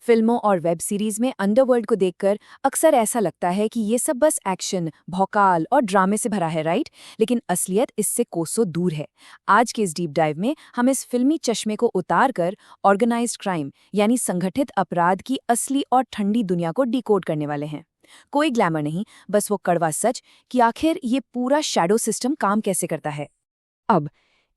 फिल्मों और web series में अंडरवर्ल्ड को देखकर अक्सर ऐसा लगता है कि ये सब बस एक्शन, भौकाल और ड्रामे से भरा है, राइट? लेकिन असलियत इससे कोसों दूर है। आज के इस डीप डाइव में हम इस फिल्मी चश्मे को उतार कर ऑर्गेनाइज्ड क्राइम यानी संगठित अपराध की असली और ठंडी दुनिया को डिकोड करने वाले हैं। कोई ग्लैमर नहीं, बस वो कड़वा सच कि आखिर ये पूरा शैडो सिस्टम काम कैसे करता है। अब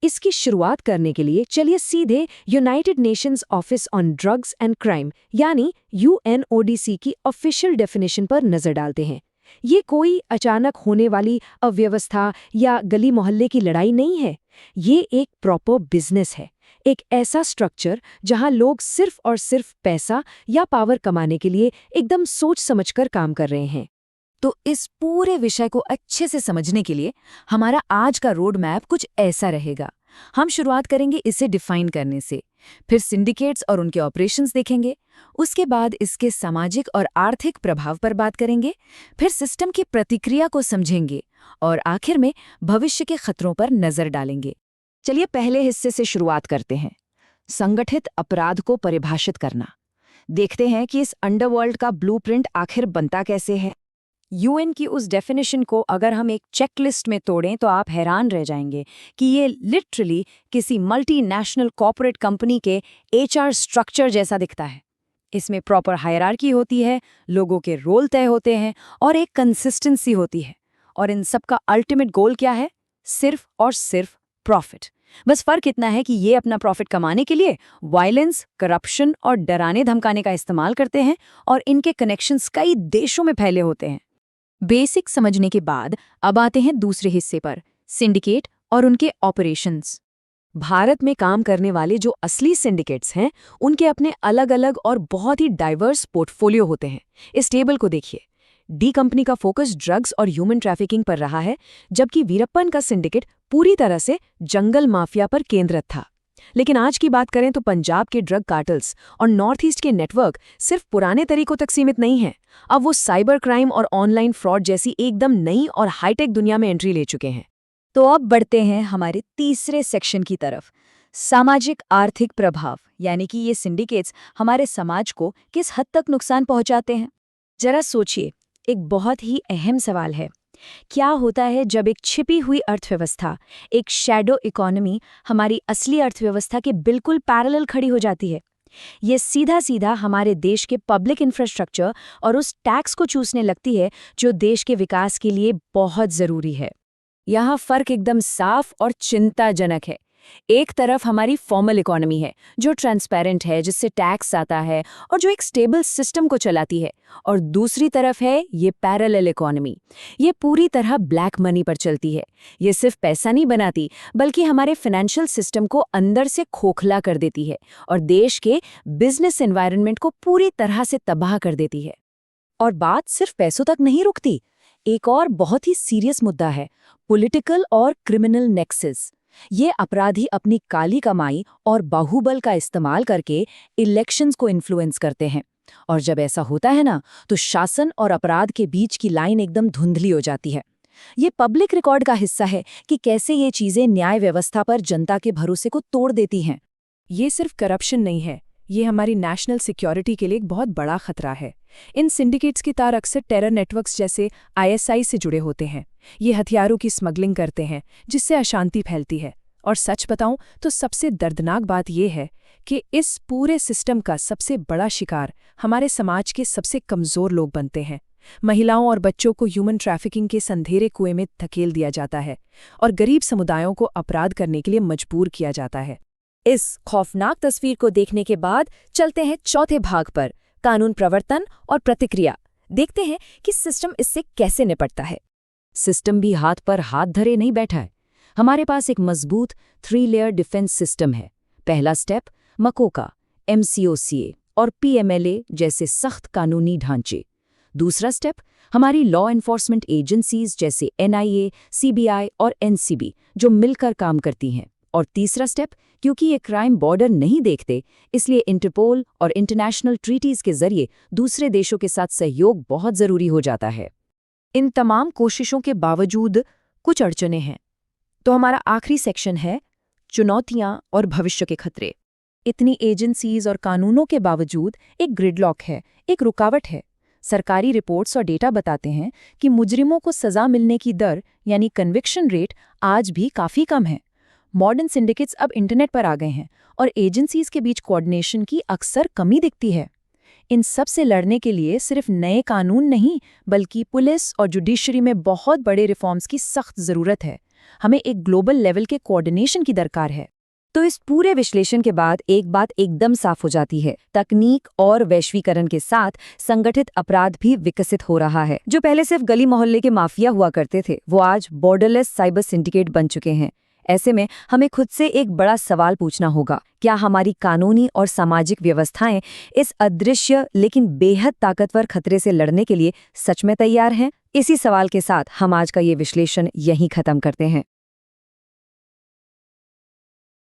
इसकी शुरुआत करने के लिए चलिए सीधे United Nations office on drugs and crime यानी यूएनओडीसी की ऑफिशियल डेफिनेशन पर नजर डालते हैं। ये कोई अचानक होने वाली अव्यवस्था या गली मोहल्ले की लड़ाई नहीं है। ये एक प्रॉपर बिजनेस है, एक ऐसा स्ट्रक्चर जहां लोग सिर्फ और सिर्फ पैसा या पावर कमाने के लिए एकदम सोच समझकर काम कर रहे हैं। तो इस पूरे विषय को अच्छे से समझने के लिए हमारा आज का रोड मैप कुछ ऐसा रहेगा। हम शुरुआत करेंगे इसे डिफाइन करने से, फिर सिंडिकेट्स और उनके ऑपरेशंस देखेंगे, उसके बाद इसके सामाजिक और आर्थिक प्रभाव पर बात करेंगे, फिर सिस्टम की प्रतिक्रिया को समझेंगे और आखिर में भविष्य के खतरों पर नजर डालेंगे। चलिए पहले हिस्से से शुरुआत करते हैं, संगठित अपराध को परिभाषित करना। देखते हैं कि इस अंडरवर्ल्ड का ब्लूप्रिंट आखिर बनता कैसे है। यूएन की उस डेफिनेशन को अगर हम एक चेकलिस्ट में तोड़ें तो आप हैरान रह जाएंगे कि ये लिटरली किसी मल्टीनेशनल कॉर्पोरेट कंपनी के एचआर स्ट्रक्चर जैसा दिखता है। इसमें प्रॉपर हायरार्की होती है, लोगों के रोल तय होते हैं और एक कंसिस्टेंसी होती है। और इन सब का अल्टीमेट गोल क्या है? सिर्फ और सिर्फ प्रॉफिट। बस फर्क इतना है कि ये अपना प्रॉफिट कमाने के लिए वायलेंस, करप्शन और डराने धमकाने का इस्तेमाल करते हैं और इनके कनेक्शंस कई देशों में फैले होते हैं। बेसिक समझने के बाद अब आते हैं दूसरे हिस्से पर, सिंडिकेट और उनके ऑपरेशंस। भारत में काम करने वाले जो असली सिंडिकेट्स हैं, उनके अपने अलग अलग और बहुत ही डाइवर्स पोर्टफोलियो होते हैं। इस टेबल को देखिए। डी कंपनी का फोकस ड्रग्स और ह्यूमन ट्रैफिकिंग पर रहा है, जबकि वीरप्पन का सिंडिकेट पूरी तरह से जंगल माफिया पर केंद्रित था। लेकिन आज की बात करें तो पंजाब के ड्रग कार्टल्स और नॉर्थ ईस्ट के नेटवर्क सिर्फ पुराने तरीकों तक सीमित नहीं हैं। अब वो साइबर क्राइम और ऑनलाइन फ्रॉड जैसी एकदम नई और हाईटेक दुनिया में एंट्री ले चुके हैं। तो अब बढ़ते हैं हमारे तीसरे सेक्शन की तरफ, सामाजिक आर्थिक प्रभाव, यानी कि ये सिंडिकेट्स हमारे समाज को किस हद तक नुकसान पहुंचाते हैं। जरा सोचिए, एक बहुत ही अहम सवाल है। क्या होता है जब एक छिपी हुई अर्थव्यवस्था, एक शैडो इकोनॉमी हमारी असली अर्थव्यवस्था के बिल्कुल पैरेलल खड़ी हो जाती है? ये सीधा सीधा हमारे देश के पब्लिक इंफ्रास्ट्रक्चर और उस टैक्स को चूसने लगती है जो देश के विकास के लिए बहुत जरूरी है। यहाँ फर्क एकदम साफ और चिंताजनक है। एक तरफ हमारी फॉर्मल इकोनॉमी है जो ट्रांसपेरेंट है, जिससे टैक्स आता है और जो एक स्टेबल सिस्टम को चलाती है, और दूसरी तरफ है ये पैरेलल इकोनॉमी। ये पूरी तरह ब्लैक मनी पर चलती है। ये सिर्फ पैसा नहीं बनाती, बल्कि हमारे फाइनेंशियल सिस्टम को अंदर से खोखला कर देती है और देश के बिजनेस एनवायरनमेंट को पूरी तरह से तबाह कर देती है। और बात सिर्फ पैसों तक नहीं रुकती। एक और बहुत ही सीरियस मुद्दा है पॉलिटिकल और क्रिमिनल नेक्सस। ये अपराधी अपनी काली कमाई और बाहुबल का इस्तेमाल करके इलेक्शंस को इन्फ्लुएंस करते हैं। और जब ऐसा होता है ना, तो शासन और अपराध के बीच की लाइन एकदम धुंधली हो जाती है। ये पब्लिक रिकॉर्ड का हिस्सा है कि कैसे ये चीजें न्याय व्यवस्था पर जनता के भरोसे को तोड़ देती हैं। ये सिर्फ करप्शन नहीं है, ये हमारी नेशनल सिक्योरिटी के लिए एक बहुत बड़ा खतरा है। इन सिंडिकेट्स के तार अक्सर टेरर नेटवर्क्स जैसे आईएसआई से जुड़े होते हैं। ये हथियारों की स्मगलिंग करते हैं, जिससे अशांति फैलती है। और सच बताऊं तो सबसे दर्दनाक बात यह है कि इस पूरे सिस्टम का सबसे बड़ा शिकार हमारे समाज के सबसे कमजोर लोग बनते हैं। महिलाओं और बच्चों को ह्यूमन ट्रैफिकिंग के संधेरे कुएं में धकेल दिया जाता है और गरीब समुदायों को अपराध करने के लिए मजबूर किया जाता है। इस खौफनाक तस्वीर को देखने के बाद चलते हैं चौथे भाग पर, कानून प्रवर्तन और प्रतिक्रिया। देखते हैं कि सिस्टम इससे कैसे निपटता है। सिस्टम भी हाथ पर हाथ धरे नहीं बैठा है। हमारे पास एक मजबूत 3 लेयर डिफेंस सिस्टम है। पहला स्टेप मकोका, MCOCA और PMLA जैसे सख्त कानूनी ढांचे। दूसरा स्टेप हमारी लॉ एनफोर्समेंट एजेंसीज जैसे NIA, CBI और NCB जो मिलकर काम करती हैं। और तीसरा स्टेप, क्योंकि ये क्राइम बॉर्डर नहीं देखते, इसलिए इंटरपोल और इंटरनेशनल ट्रीटीज के जरिए दूसरे देशों के साथ सहयोग बहुत जरूरी हो जाता है। इन तमाम कोशिशों के बावजूद कुछ अड़चनें हैं। तो हमारा आखिरी सेक्शन है चुनौतियां और भविष्य के खतरे। इतनी एजेंसीज और कानूनों के बावजूद एक ग्रिडलॉक है, एक रुकावट है। सरकारी रिपोर्ट्स और डेटा बताते हैं कि मुजरिमों को सजा मिलने की दर यानी कन्विक्शन रेट आज भी काफ़ी कम है। मॉडर्न सिंडिकेट्स अब इंटरनेट पर आ गए हैं और एजेंसीज के बीच कोऑर्डिनेशन की अक्सर कमी दिखती है। इन सब से लड़ने के लिए सिर्फ नए कानून नहीं, बल्कि पुलिस और जुडिशरी में बहुत बड़े रिफॉर्म्स की सख्त ज़रूरत है। हमें एक ग्लोबल लेवल के कोऑर्डिनेशन की दरकार है। तो इस पूरे विश्लेषण के बाद एक बात एकदम साफ हो जाती है, तकनीक और वैश्वीकरण के साथ संगठित अपराध भी विकसित हो रहा है। जो पहले सिर्फ गली मोहल्ले के माफिया हुआ करते थे, वो आज बॉर्डरलेस साइबर सिंडिकेट बन चुके हैं। ऐसे में हमें खुद से एक बड़ा सवाल पूछना होगा, क्या हमारी कानूनी और सामाजिक व्यवस्थाएं इस अदृश्य लेकिन बेहद ताकतवर खतरे से लड़ने के लिए सच में तैयार हैं? इसी सवाल के साथ हम आज का ये विश्लेषण यहीं खत्म करते हैं।